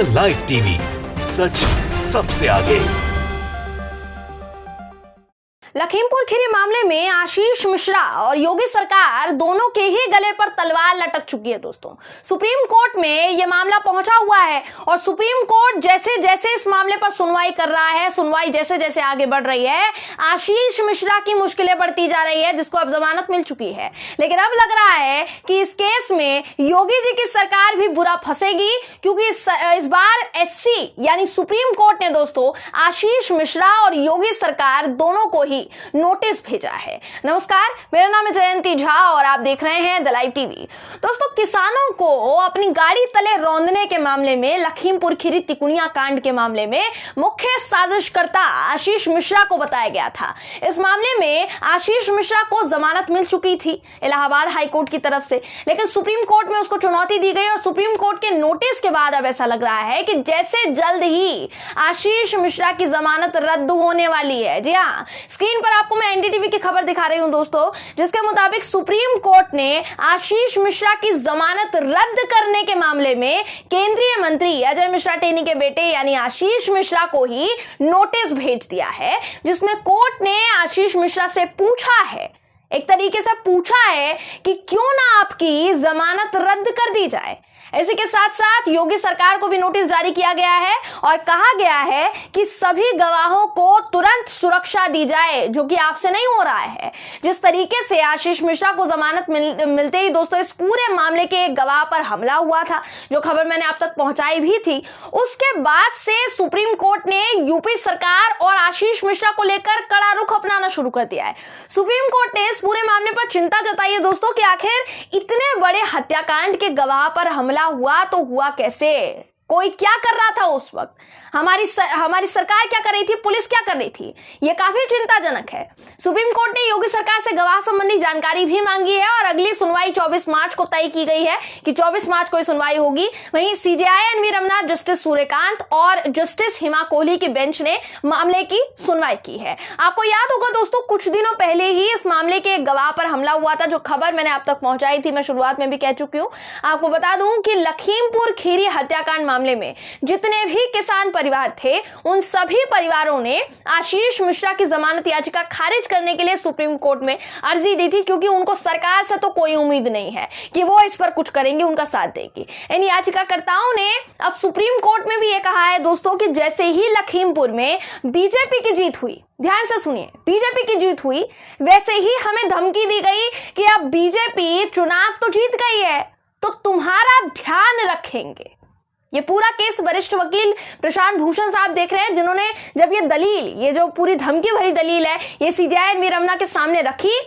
The live TV, सच सबसे आगे। लखीमपुर खीरी मामले में आशीष मिश्रा और योगी सरकार दोनों के ही गले पर तलवार लटक चुकी है दोस्तों। सुप्रीम कोर्ट में यह मामला पहुंचा हुआ है और सुप्रीम कोर्ट जैसे जैसे इस मामले पर सुनवाई कर रहा है, सुनवाई जैसे जैसे आगे बढ़ रही है, आशीष मिश्रा की मुश्किलें बढ़ती जा रही है, जिसको अब जमानत मिल चुकी है। लेकिन अब लग रहा है कि इस केस में योगी जी की सरकार भी बुरा फंसेगी, क्योंकि इस बार एससी यानी सुप्रीम कोर्ट ने दोस्तों आशीष मिश्रा और योगी सरकार दोनों को ही नोटिस भेजा है। नमस्कार, मेरा नाम है जयंती झा और आप देख रहे हैं द लाइव टीवी। दोस्तों, किसानों को अपनी गाड़ी तले रौंदने के मामले में, लखीमपुर खीरी तिकुनिया कांड के मामले में मुख्य साजिशकर्ता आशीष मिश्रा को बताया गया था। इस मामले में आशीष मिश्रा को जमानत मिल चुकी थी इलाहाबाद हाईकोर्ट की तरफ से, लेकिन सुप्रीम कोर्ट में उसको चुनौती दी गई और सुप्रीम कोर्ट के नोटिस के बाद अब ऐसा लग रहा है कि जैसे जल्द ही आशीष मिश्रा की जमानत रद्द होने वाली है। जी हाँ, स्क्रीन पर आपको मैं एनडीटीवी की खबर दिखा रही हूं दोस्तों, जिसके मुताबिक सुप्रीम कोर्ट ने आशीष मिश्रा की जमानत रद्द करने के मामले में केंद्रीय मंत्री अजय मिश्रा टेनी के बेटे यानी आशीष मिश्रा को ही नोटिस भेज दिया है, जिसमें कोर्ट ने आशीष मिश्रा से पूछा है, एक तरीके से पूछा है कि क्यों ना आपकी जमानत रद्द कर दी जाए। इसी के साथ साथ योगी सरकार को भी नोटिस जारी किया गया है और कहा गया है कि सभी गवाहों को तुरंत सुरक्षा दी जाए, जो कि आपसे नहीं हो रहा है। जिस तरीके से आशीष मिश्रा को जमानत मिलते ही दोस्तों इस पूरे मामले के एक गवाह पर हमला हुआ था, जो खबर मैंने आप तक पहुंचाई भी थी, उसके बाद से सुप्रीम कोर्ट ने यूपी सरकार और आशीष मिश्रा को लेकर कड़ा रुख अपनाना शुरू कर दिया है। सुप्रीम कोर्ट ने इस पूरे मामले पर चिंता जताई है दोस्तों कि आखिर इतने बड़े हत्याकांड के गवाह पर हमला हुआ तो हुआ कैसे, कोई क्या कर रहा था उस वक्त, हमारी सरकार क्या कर रही थी, पुलिस क्या कर रही थी, यह काफी चिंताजनक है। सुप्रीम कोर्ट ने योगी सरकार से गवाह संबंधी जानकारी भी मांगी है और अगली सुनवाई 24 मार्च को तय की गई है कि 24 मार्च को सुनवाई होगी। वहीं CJI NV Ramana, justice Surya Kant और जस्टिस हिमा कोहली की बेंच ने मामले की सुनवाई की है। आपको याद होगा दोस्तों, कुछ दिनों पहले ही इस मामले के एक गवाह पर हमला हुआ था, जो खबर मैंने आप तक पहुंचाई थी, मैं शुरुआत में भी कह चुकी हूं। आपको बता दूं कि लखीमपुर खीरी हत्याकांड मामले में जितने भी किसान परिवार थे, उन सभी परिवारों ने आशीष मिश्रा की जमानत याचिका खारिज करने के लिए सुप्रीम कोर्ट में अर्जी दी थी, क्योंकि उनको सरकार से तो कोई उम्मीद नहीं है कि वो इस पर कुछ करेंगे, उनका साथ देगी। इन याचिकाकर्ताओं ने अब सुप्रीम कोर्ट में भी ये कहा है दोस्तों कि जैसे ही लखीमपुर में बीजेपी की जीत हुई, ध्यान से सुनिए, बीजेपी की जीत हुई, वैसे ही हमें धमकी दी गई कि अब बीजेपी चुनाव तो जीत गई है तो तुम्हारा ध्यान रखेंगे। ये पूरा केस वरिष्ठ वकील प्रशांत भूषण साहब देख रहे हैं, जिन्होंने जब ये दलील, ये जो पूरी धमकी भरी दलील है, ये सीजेआई एनवी रमना के सामने रखी,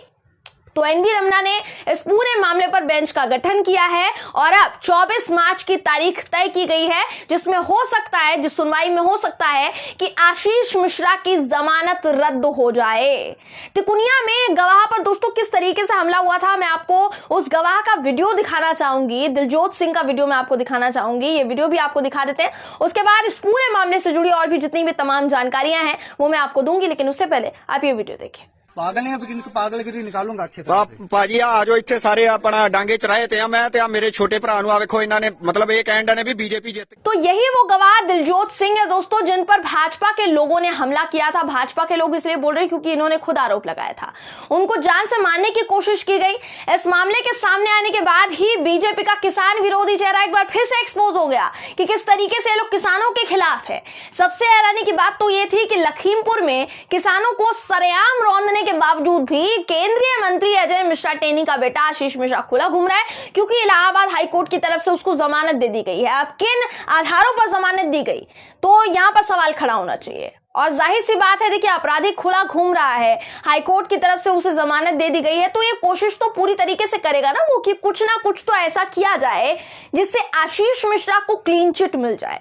तो एनवी रमना ने इस पूरे मामले पर बेंच का गठन किया है और अब 24 मार्च की तारीख तय की गई है, जिसमें हो सकता है, जिस सुनवाई में हो सकता है कि आशीष मिश्रा की जमानत रद्द हो जाए। तिकुनिया में गवाह पर दोस्तों किस तरीके से हमला हुआ था, मैं आपको उस गवाह का वीडियो दिखाना चाहूंगी, दिलजोत सिंह का वीडियो मैं आपको दिखाना चाहूंगी। ये वीडियो भी आपको दिखा देते हैं, उसके बाद इस पूरे मामले से जुड़ी और भी जितनी भी तमाम जानकारियां हैं वो मैं आपको दूंगी, लेकिन उससे पहले आप ये वीडियो देखिए। पागलगिरी निकालूंगा अच्छे भाजी आ जाओ इतने सारे अपना डांगे चढ़ाए थे, मैं ते मेरे छोटे भरा नु वेखो इन्होंने, मतलब एक एंड ने भी बीजेपी जीत। तो यही वो गवाह दिलजोत सिंह है दोस्तों, जिन पर भाजपा के लोगों ने हमला किया था। भाजपा के लोग इसलिए बोल रहे हैं क्योंकि इन्होंने खुद आरोप लगाया था, उनको जान से मारने की कोशिश की गई। इस मामले के सामने आने के बाद ही बीजेपी का किसान विरोधी चेहरा एक बार फिर से एक्सपोज हो गया कि किस तरीके से ये लोग किसानों के खिलाफ है। सबसे हैरानी की बात तो ये थी कि लखीमपुर में किसानों को सरेआम रौंदने के बावजूद भी केंद्रीय मंत्री अजय मिश्रा टेनी का बेटा आशीष मिश्रा खुला घूम रहा है, क्योंकि इलाहाबाद हाईकोर्ट की तरफ से उसको जमानत दे दी गई है। अब किन आधारों पर जमानत दी गई, तो यहां पर सवाल खड़ा होना चाहिए। और जाहिर सी बात है, देखिए, अपराधी खुला घूम रहा है, हाईकोर्ट की तरफ से उसे जमानत दे दी गई है, तो ये कोशिश तो पूरी तरीके से करेगा ना वो कि कुछ ना कुछ तो ऐसा किया जाए जिससे आशीष मिश्रा को क्लीन चिट मिल जाए,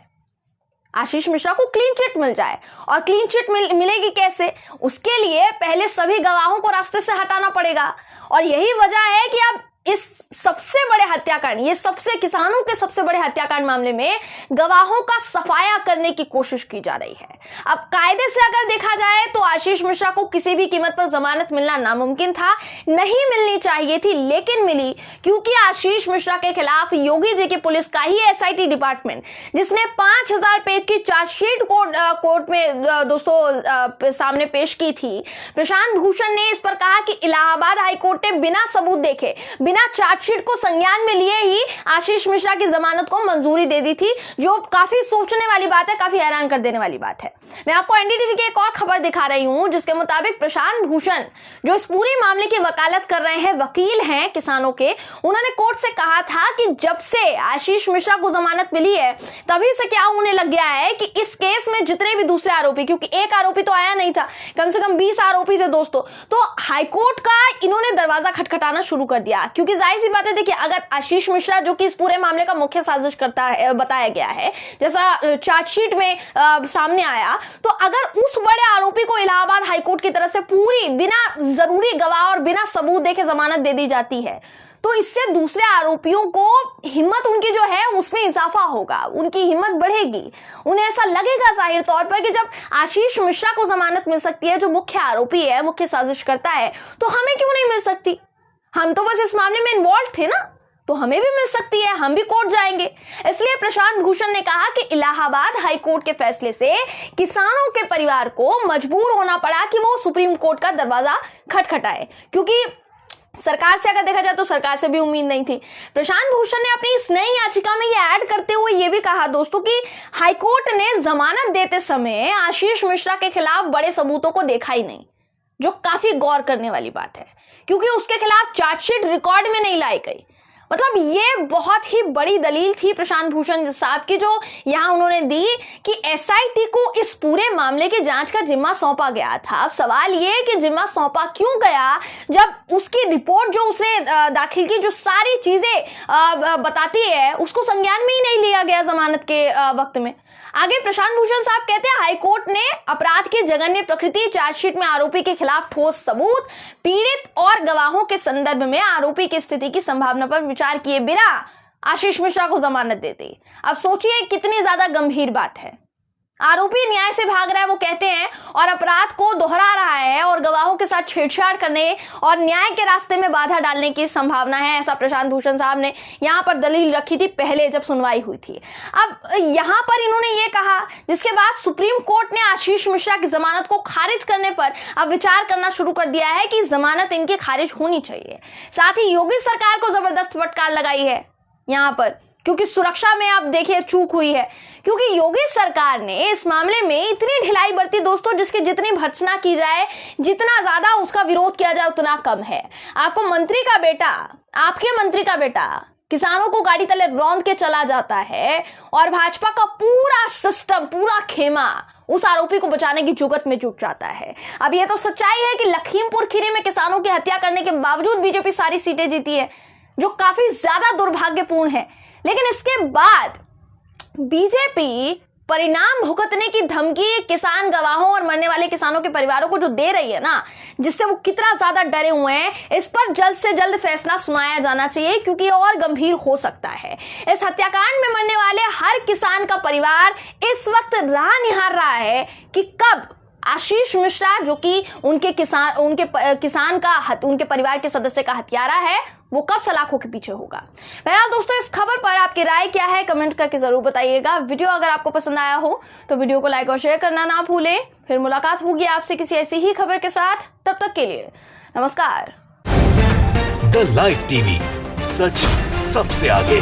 आशीष मिश्रा को क्लीन चिट मिल जाए। और क्लीन चिट मिलेगी कैसे, उसके लिए पहले सभी गवाहों को रास्ते से हटाना पड़ेगा। और यही वजह है कि अब इस सबसे बड़े हत्याकांड, ये सबसे किसानों के सबसे बड़े हत्याकांड मामले में गवाहों का सफाया करने की कोशिश की जा रही है। अब कायदे से अगर देखा जाए तो आशीष मिश्रा को किसी भी कीमत पर जमानत मिलना नामुमकिन था, नहीं मिलनी चाहिए थी, लेकिन मिली क्योंकि आशीष मिश्रा के खिलाफ योगी जी की पुलिस का ही एसआईटी डिपार्टमेंट, जिसने 5000 पेज की चार्जशीट कोर्ट में दोस्तों सामने पेश की थी, प्रशांत भूषण ने इस पर कहा कि इलाहाबाद हाईकोर्ट ने बिना सबूत देखे, बिना चार्जशीट को संज्ञान में लिए ही आशीष मिश्रा की जमानत को मंजूरी दे दी थी, जो काफी सोचने वाली बात है, काफी हैरान कर देने वाली बात है। मैं आपको एनडीटीवी की एक और खबर दिखा रही हूं, जिसके मुताबिक प्रशांत भूषण जो इस पूरे मामले की वकालत कर रहे हैं, वकील हैं किसानों के, उन्होंने कोर्ट से कहा था कि जब से आशीष मिश्रा को जमानत मिली है तभी से क्या होने लग गया है कि इस केस में जितने भी दूसरे आरोपी, क्योंकि एक आरोपी तो आया नहीं था, कम से कम 20 आरोपी थे दोस्तों, तो हाईकोर्ट का इन्होंने दरवाजा खटखटाना शुरू कर दिया। क्योंकि जाहिर सी बात है, देखिए अगर आशीष मिश्रा जो कि इस पूरे मामले का मुख्य साजिश करता है, बताया गया है, जैसा चार्जशीट में सामने आया, तो अगर उस बड़े आरोपी को इलाहाबाद हाईकोर्ट की तरफ से पूरी बिना जरूरी गवाह और बिना सबूत देके जमानत दे दी जाती है, तो इससे दूसरे आरोपियों को हिम्मत उनकी जो है उसमें इजाफा होगा, उनकी हिम्मत बढ़ेगी। उन्हें ऐसा लगेगा जाहिर तौर पर कि जब आशीष मिश्रा को जमानत मिल सकती है, जो मुख्य आरोपी है, मुख्य साजिश करता है, तो हमें क्यों नहीं मिल सकती? हम तो बस इस मामले में इन्वॉल्व थे ना, तो हमें भी मिल सकती है, हम भी कोर्ट जाएंगे। इसलिए प्रशांत भूषण ने कहा कि इलाहाबाद हाईकोर्ट के फैसले से किसानों के परिवार को मजबूर होना पड़ा कि वो सुप्रीम कोर्ट का दरवाजा खटखटाए, क्योंकि सरकार से अगर देखा जाए तो सरकार से भी उम्मीद नहीं थी। प्रशांत भूषण ने अपनी इस नई याचिका में ये ऐड करते हुए ये भी कहा दोस्तों कि हाईकोर्ट ने जमानत देते समय आशीष मिश्रा के खिलाफ बड़े सबूतों को देखा ही नहीं, जो काफी गौर करने वाली बात है, क्योंकि उसके खिलाफ चार्जशीट रिकॉर्ड में नहीं लाई गई। मतलब ये बहुत ही बड़ी दलील थी प्रशांत भूषण साहब की, जो यहां उन्होंने दी कि एसआईटी को इस पूरे मामले की जांच का जिम्मा सौंपा गया था। अब सवाल ये कि जिम्मा सौंपा क्यों गया, जब उसकी रिपोर्ट जो उसने दाखिल की, जो सारी चीजें बताती है, उसको संज्ञान में ही नहीं लिया गया जमानत के वक्त में। आगे प्रशांत भूषण साहब कहते हैं, हाईकोर्ट ने अपराध की जघन्य प्रकृति, चार्जशीट में आरोपी के खिलाफ ठोस सबूत, पीड़ित और गवाहों के संदर्भ में आरोपी की स्थिति की संभावना पर विचार किए बिना आशीष मिश्रा को जमानत दे दी। अब सोचिए कितनी ज्यादा गंभीर बात है। आरोपी न्याय से भाग रहा है, वो कहते हैं, और अपराध को दोहरा रहा है और गवाहों के साथ छेड़छाड़ करने और न्याय के रास्ते में बाधा डालने की संभावना है, ऐसा प्रशांत भूषण साहब ने यहां पर दलील रखी थी पहले जब सुनवाई हुई थी। अब यहां पर इन्होंने ये कहा, जिसके बाद सुप्रीम कोर्ट ने आशीष मिश्रा की जमानत को खारिज करने पर अब विचार करना शुरू कर दिया है कि जमानत इनकी खारिज होनी चाहिए। साथ ही योगी सरकार को जबरदस्त फटकार लगाई है यहां पर, क्योंकि सुरक्षा में आप देखिए चूक हुई है, क्योंकि योगी सरकार ने इस मामले में इतनी ढिलाई बरती दोस्तों, जिसकी जितनी भर्त्सना की जाए, जितना ज्यादा उसका विरोध किया जाए उतना कम है। आपको मंत्री का बेटा, आपके मंत्री का बेटा किसानों को गाड़ी तले रौंद के चला जाता है और भाजपा का पूरा सिस्टम, पूरा खेमा उस आरोपी को बचाने की जुगत में जुट जाता है। अब यह तो सच्चाई है कि लखीमपुर खीरी में किसानों की हत्या करने के बावजूद बीजेपी सारी सीटें जीती है, जो काफी ज्यादा दुर्भाग्यपूर्ण है। लेकिन इसके बाद बीजेपी परिणाम भुगतने की धमकी किसान गवाहों और मरने वाले किसानों के परिवारों को जो दे रही है ना, जिससे वो कितना ज्यादा डरे हुए हैं, इस पर जल्द से जल्द फैसला सुनाया जाना चाहिए, क्योंकि और गंभीर हो सकता है। इस हत्याकांड में मरने वाले हर किसान का परिवार इस वक्त राह निहार रहा है कि कब आशीष मिश्रा, जो कि उनके परिवार के सदस्य का हत्यारा है, वो कब सलाखों के पीछे होगा। बहरहाल दोस्तों, इस खबर पर आपकी राय क्या है, कमेंट करके जरूर बताइएगा। वीडियो अगर आपको पसंद आया हो तो वीडियो को लाइक और शेयर करना ना भूलें। फिर मुलाकात होगी आपसे किसी ऐसी ही खबर के साथ, तब तक के लिए नमस्कार। द लाइव टीवी, सच सबसे आगे।